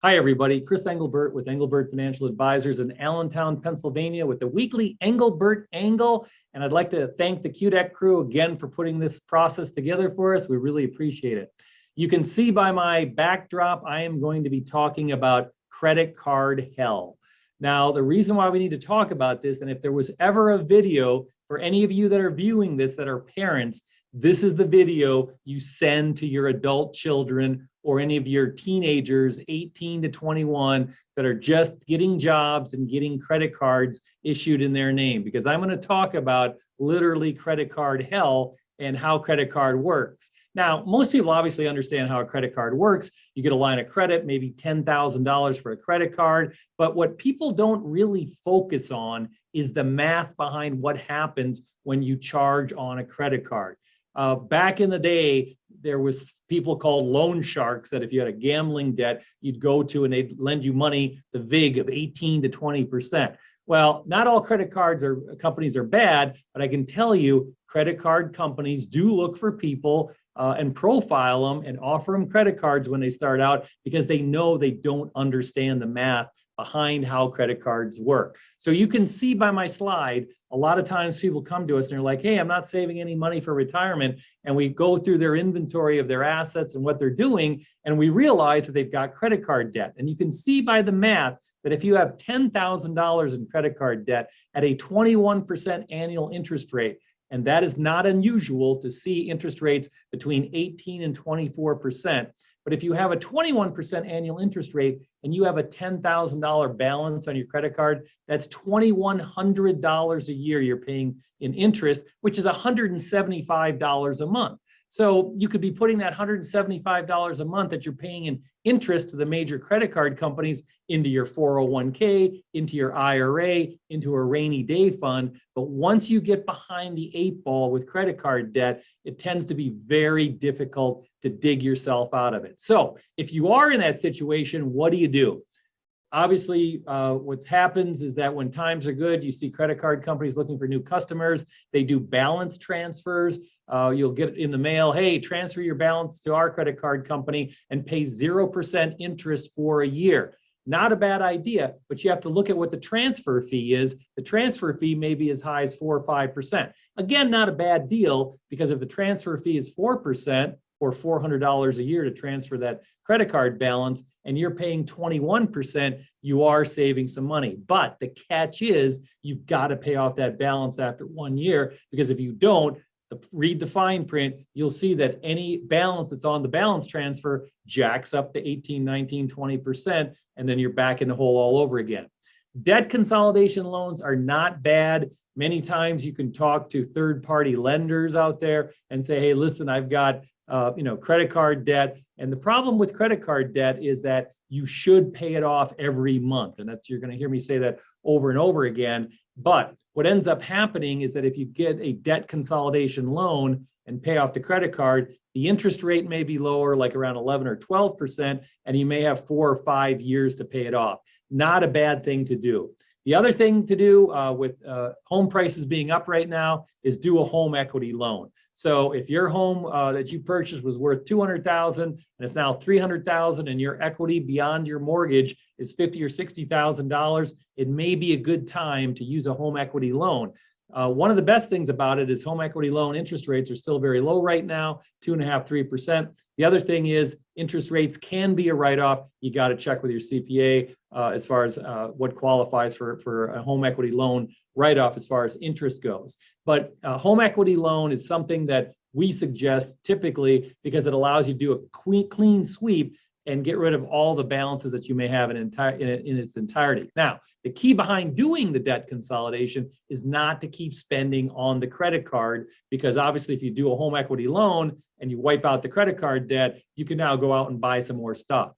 Hi, everybody. Chris Englebert with Englebert Financial Advisors in Allentown, Pennsylvania with the weekly Englebert Angle. And I'd like to thank the QDEC crew again for putting this process together for us. We really appreciate it. You can see by my backdrop, I am going to be talking about credit card hell. Now, the reason why we need to talk about this, and if there was ever a video for any of you that are viewing this that are parents, this is the video you send to your adult children or any of your teenagers, 18 to 21, that are just getting jobs and getting credit cards issued in their name. Because I'm going to talk about literally credit card hell and how credit card works. Now, most people obviously understand how a credit card works. You get a line of credit, maybe $10,000 for a credit card. But what people don't really focus on is the math behind what happens when you charge on a credit card. Back in the day, there was people called loan sharks that if you had a gambling debt, you'd go to and they'd lend you money, the VIG of 18 to 20%. Well, not all credit cards or companies are bad, but I can tell you credit card companies do look for people and profile them and offer them credit cards when they start out because they know they don't understand the math behind how credit cards work. So you can see by my slide, a lot of times people come to us and they're like, hey, I'm not saving any money for retirement. And we go through their inventory of their assets and what they're doing, and we realize that they've got credit card debt. And you can see by the math that if you have $10,000 in credit card debt at a 21% annual interest rate, and that is not unusual to see interest rates between 18 and 24%. But if you have a 21% annual interest rate and you have a $10,000 balance on your credit card, that's $2,100 a year you're paying in interest, which is $175 a month. So you could be putting that $175 a month that you're paying in interest to the major credit card companies into your 401k, into your IRA, into a rainy day fund. But once you get behind the eight ball with credit card debt, it tends to be very difficult to dig yourself out of it. So if you are in that situation, what do? Obviously, what happens is that when times are good, you see credit card companies looking for new customers. They do balance transfers. You'll get in the mail, hey, transfer your balance to our credit card company and pay 0% interest for a year. Not a bad idea, but you have to look at what the transfer fee is. The transfer fee may be as high as 4 or 5%. Again, not a bad deal, because if the transfer fee is 4% or $400 a year to transfer that credit card balance, and you're paying 21%, you are saving some money. But the catch is you've got to pay off that balance after 1 year, because if you don't, read the fine print, you'll see that any balance that's on the balance transfer jacks up to 18, 19, 20%, and then you're back in the hole all over again. Debt consolidation loans are not bad. Many times you can talk to third-party lenders out there and say, hey, listen, I've got credit card debt. And the problem with credit card debt is that you should pay it off every month. And you're going to hear me say that over and over again. But what ends up happening is that if you get a debt consolidation loan and pay off the credit card, the interest rate may be lower, like around 11 or 12%, and you may have 4 or 5 years to pay it off. Not a bad thing to do. The other thing to do with home prices being up right now is do a home equity loan. So if your home that you purchased was worth $200,000 and it's now $300,000, and your equity beyond your mortgage is $50,000 or $60,000, it may be a good time to use a home equity loan. One of the best things about it is home equity loan interest rates are still very low right now, 2.5%, 3%. The other thing is interest rates can be a write-off. You got to check with your CPA as far as what qualifies for a home equity loan write-off as far as interest goes. But a home equity loan is something that we suggest typically because it allows you to do a clean sweep and get rid of all the balances that you may have in its entirety. Now, the key behind doing the debt consolidation is not to keep spending on the credit card, because obviously if you do a home equity loan and you wipe out the credit card debt, you can now go out and buy some more stuff.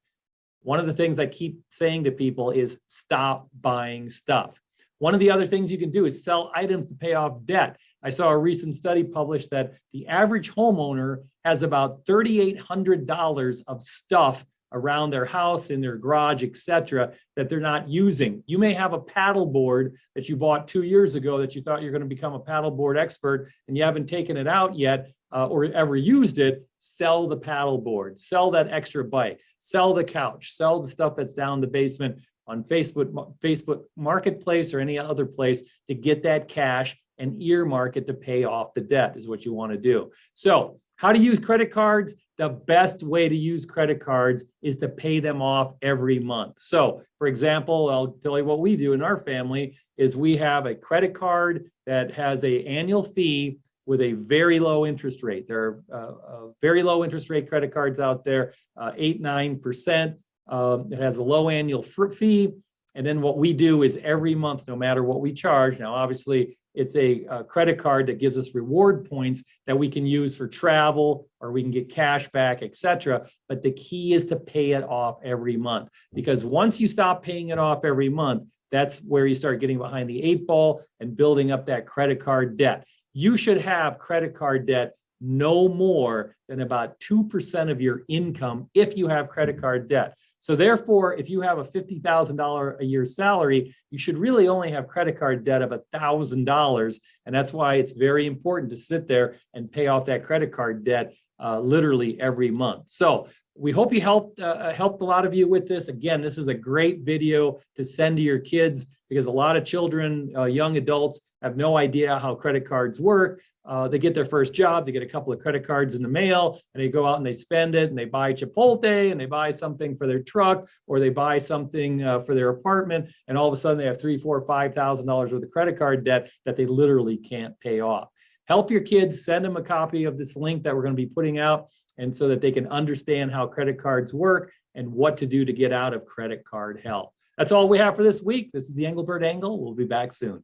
One of the things I keep saying to people is stop buying stuff. One of the other things you can do is sell items to pay off debt. I saw a recent study published that the average homeowner has about $3,800 of stuff around their house, in their garage, etc., that they're not using. You may have a paddle board that you bought 2 years ago that you thought you're going to become a paddle board expert, and you haven't taken it out yet. or ever used it, sell the paddle board, sell that extra bike, sell the couch, sell the stuff that's down in the basement on Facebook Marketplace or any other place to get that cash and earmark it to pay off the debt is what you want to do. So how to use credit cards? The best way to use credit cards is to pay them off every month. So for example, I'll tell you what we do in our family is we have a credit card that has an annual fee with a very low interest rate. There are very low interest rate credit cards out there, 8-9%. It has a low annual fee. And then what we do is every month, no matter what we charge, now obviously it's a credit card that gives us reward points that we can use for travel or we can get cash back, etc. But the key is to pay it off every month, because once you stop paying it off every month, that's where you start getting behind the 8 ball and building up that credit card debt. You should have credit card debt no more than about 2% of your income if you have credit card debt. So therefore, if you have a $50,000 a year salary, you should really only have credit card debt of $1,000. And that's why it's very important to sit there and pay off that credit card debt literally every month. So we hope you helped a lot of you with this. Again, this is a great video to send to your kids, because a lot of children, young adults, have no idea how credit cards work. They get their first job, they get a couple of credit cards in the mail, and they go out and they spend it, and they buy Chipotle, and they buy something for their truck, or they buy something for their apartment, and all of a sudden they have $3,000, $4,000, $5,000 worth of credit card debt that they literally can't pay off. Help your kids, send them a copy of this link that we're going to be putting out, and so that they can understand how credit cards work and what to do to get out of credit card hell. That's all we have for this week. This is the Englebert Angle. We'll be back soon.